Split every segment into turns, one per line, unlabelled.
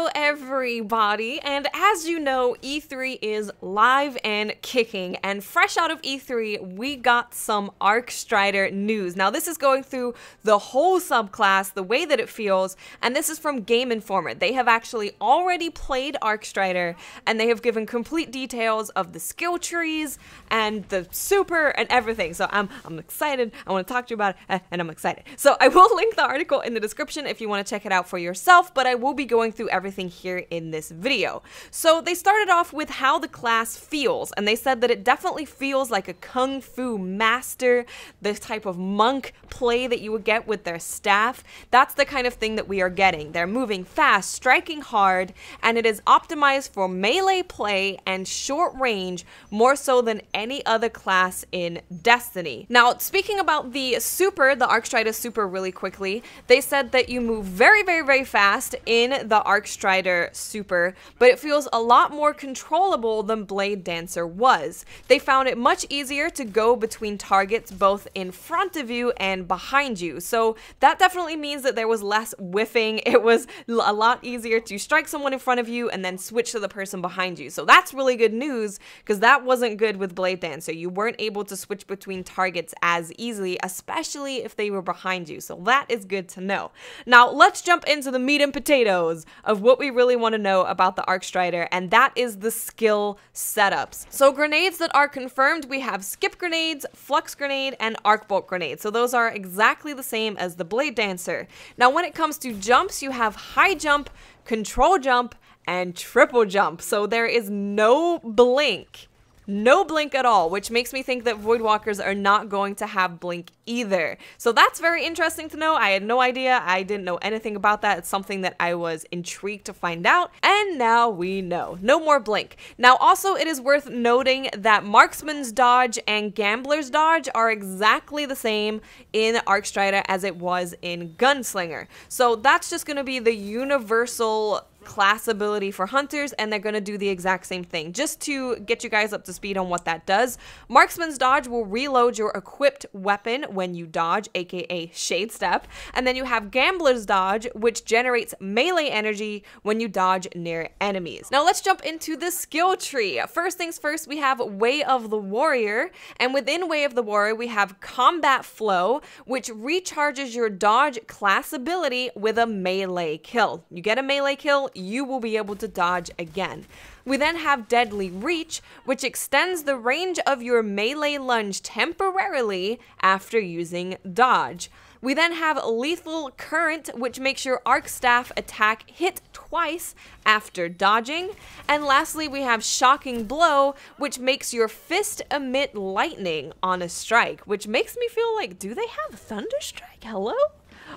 Hello everybody, and as you know, E3 is live and kicking, and fresh out of E3, we got some Arc Strider news. Now this is going through the whole subclass, the way that it feels, and this is from Game Informer. They have actually already played Arc Strider, and they have given complete details of the skill trees, and the super, and everything. So I'm excited, I want to talk to you about it, and I'm excited. So I will link the article in the description if you want to check it out for yourself, but I will be going through everything here in this video. So they started off with how the class feels, and they said that it definitely feels like a kung fu master, this type of monk play that you would get with their staff. That's the kind of thing that we are getting. They're moving fast, striking hard, and it is optimized for melee play and short range more so than any other class in Destiny. Now, speaking about the super, the Arc Strider super really quickly, they said that you move very, very, very fast in the Arc Strider super, but it feels a lot more controllable than Blade Dancer was. They found it much easier to go between targets both in front of you and behind you, so that definitely means that there was less whiffing. It was a lot easier to strike someone in front of you and then switch to the person behind you. So that's really good news, because that wasn't good with Blade Dancer. You weren't able to switch between targets as easily, especially if they were behind you. So that is good to know. Now let's jump into the meat and potatoes of what we really want to know about the Arc Strider, and that is the skill setups. So grenades that are confirmed, we have skip grenades, flux grenade, and arc bolt grenade. So those are exactly the same as the Blade Dancer. Now when it comes to jumps, you have high jump, control jump, and triple jump. So there is no blink. No blink at all, which makes me think that Voidwalkers are not going to have blink either. So that's very interesting to know. I had no idea. I didn't know anything about that. It's something that I was intrigued to find out, and now we know. No more blink. Now also, it is worth noting that Marksman's dodge and Gambler's dodge are exactly the same in Arc Strider as it was in Gunslinger. So that's just going to be the universal class ability for hunters, and they're going to do the exact same thing. Just to get you guys up to speed on what that does, Marksman's dodge will reload your equipped weapon when you dodge, aka Shade Step, and then you have Gambler's dodge, which generates melee energy when you dodge near enemies. Now let's jump into the skill tree. First things first, we have Way of the Warrior, and within Way of the Warrior we have Combat Flow, which recharges your dodge class ability with a melee kill. You get a melee kill, you will be able to dodge again. We then have Deadly Reach, which extends the range of your melee lunge temporarily after using dodge. We then have Lethal Current, which makes your Arc Staff attack hit twice after dodging. And lastly, we have Shocking Blow, which makes your fist emit lightning on a strike, which makes me feel like, do they have Thunderstrike? Hello?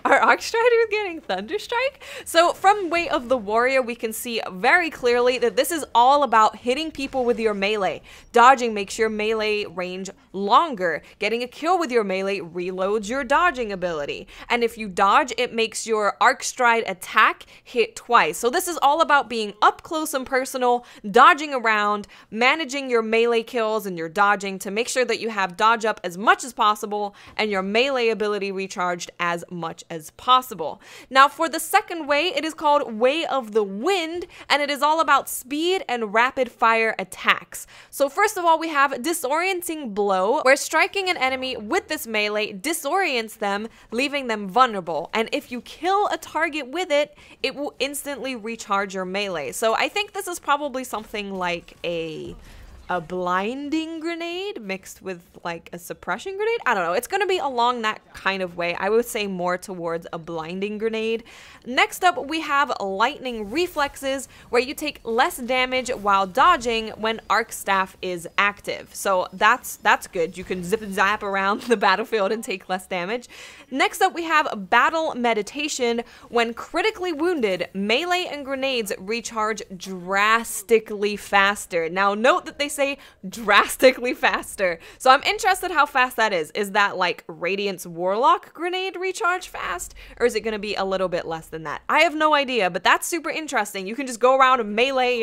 Are Arc Striders getting Thunderstrike? So from Way of the Warrior, we can see very clearly that this is all about hitting people with your melee. Dodging makes your melee range longer. Getting a kill with your melee reloads your dodging ability. And if you dodge, it makes your Arc Stride attack hit twice. So this is all about being up close and personal, dodging around, managing your melee kills and your dodging to make sure that you have dodge up as much as possible and your melee ability recharged as much as possible. Now for the second way, it is called Way of the Wind, and it is all about speed and rapid fire attacks. So first of all, we have Disorienting Blow, where striking an enemy with this melee disorients them, leaving them vulnerable. And if you kill a target with it, it will instantly recharge your melee. So I think this is probably something like a blinding grenade mixed with like a suppression grenade. I don't know. It's going to be along that kind of way. I would say more towards a blinding grenade. Next up, we have Lightning Reflexes, where you take less damage while dodging when Arc Staff is active. So that's good. You can zip and zap around the battlefield and take less damage. Next up, we have Battle Meditation. When critically wounded, melee and grenades recharge drastically faster. Now note that they say say drastically faster. So I'm interested how fast that is. Is that like Radiant's Warlock grenade recharge fast? Or is it going to be a little bit less than that? I have no idea, but that's super interesting. You can just go around and melee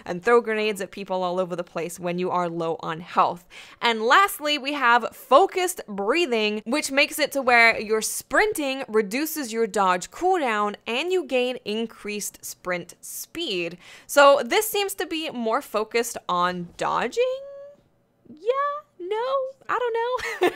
and throw grenades at people all over the place when you are low on health. And lastly, we have focused breathing, which makes it to where your sprinting reduces your dodge cooldown and you gain increased sprint speed. So this seems to be more focused on dodging? Yeah, no, I don't know.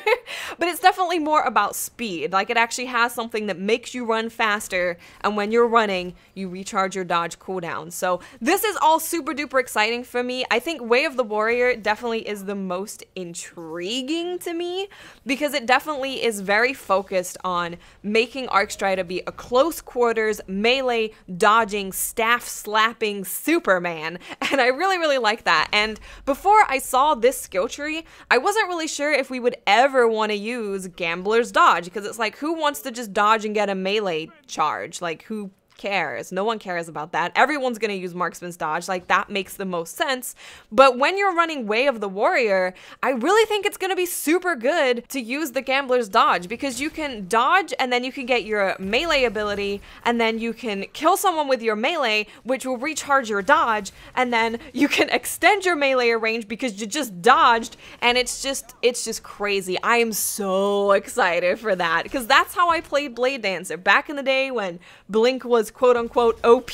But it's definitely more about speed. Like, it actually has something that makes you run faster, and when you're running, you recharge your dodge cooldown. So this is all super duper exciting for me. I think Way of the Warrior definitely is the most intriguing to me, because it definitely is very focused on making Arcstrider be a close quarters, melee, dodging, staff slapping Superman. And I really, really like that. And before I saw this skill tree, I wasn't really sure if we would ever want to use Gambler's Dodge, because it's like, who wants to just dodge and get a melee charge? Like, who cares? No one cares about that. Everyone's gonna use Marksman's Dodge. Like, that makes the most sense. But when you're running Way of the Warrior, I really think it's gonna be super good to use the Gambler's Dodge, because you can dodge and then you can get your melee ability, and then you can kill someone with your melee, which will recharge your dodge, and then you can extend your melee range because you just dodged, and it's just crazy. I am so excited for that, because that's how I played Blade Dancer back in the day when Blink was quote-unquote OP.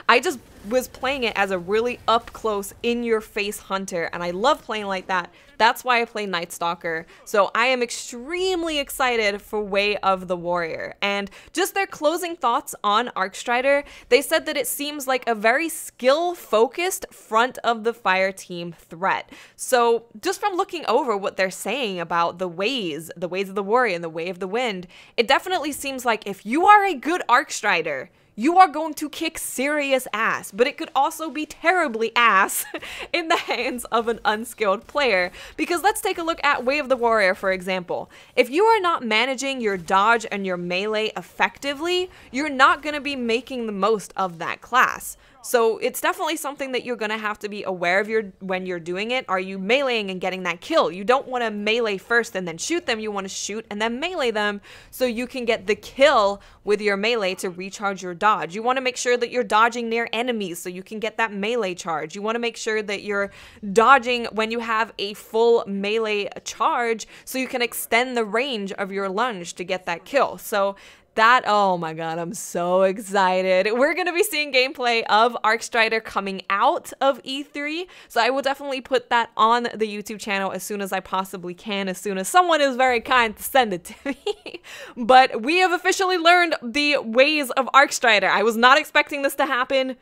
I just was playing it as a really up-close, in-your-face hunter, and I love playing like that. That's why I play Night Stalker. So I am extremely excited for Way of the Warrior. And just their closing thoughts on Arcstrider, they said that it seems like a very skill-focused front of the fire team threat. So just from looking over what they're saying about the ways of the Warrior and the Way of the Wind, it definitely seems like if you are a good Arcstrider, you are going to kick serious ass, but it could also be terribly ass in the hands of an unskilled player. Because let's take a look at Way of the Warrior, for example. If you are not managing your dodge and your melee effectively, you're not going to be making the most of that class. So it's definitely something that you're going to have to be aware of when you're doing it. Are you meleeing and getting that kill? You don't want to melee first and then shoot them. You want to shoot and then melee them so you can get the kill with your melee to recharge your dodge. You want to make sure that you're dodging near enemies so you can get that melee charge. You want to make sure that you're dodging when you have a full melee charge so you can extend the range of your lunge to get that kill. So that, oh my god, I'm so excited. We're going to be seeing gameplay of Arcstrider coming out of E3, so I will definitely put that on the YouTube channel as soon as I possibly can, as soon as someone is very kind to send it to me. But we have officially learned the ways of Arcstrider. I was not expecting this to happen,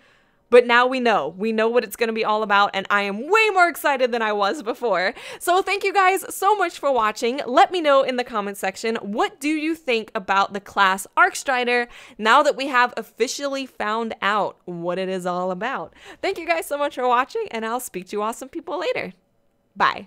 but now we know. We know what it's going to be all about, and I am way more excited than I was before. So thank you guys so much for watching. Let me know in the comment section, what do you think about the class Arcstrider now that we have officially found out what it is all about? Thank you guys so much for watching, and I'll speak to you awesome people later. Bye.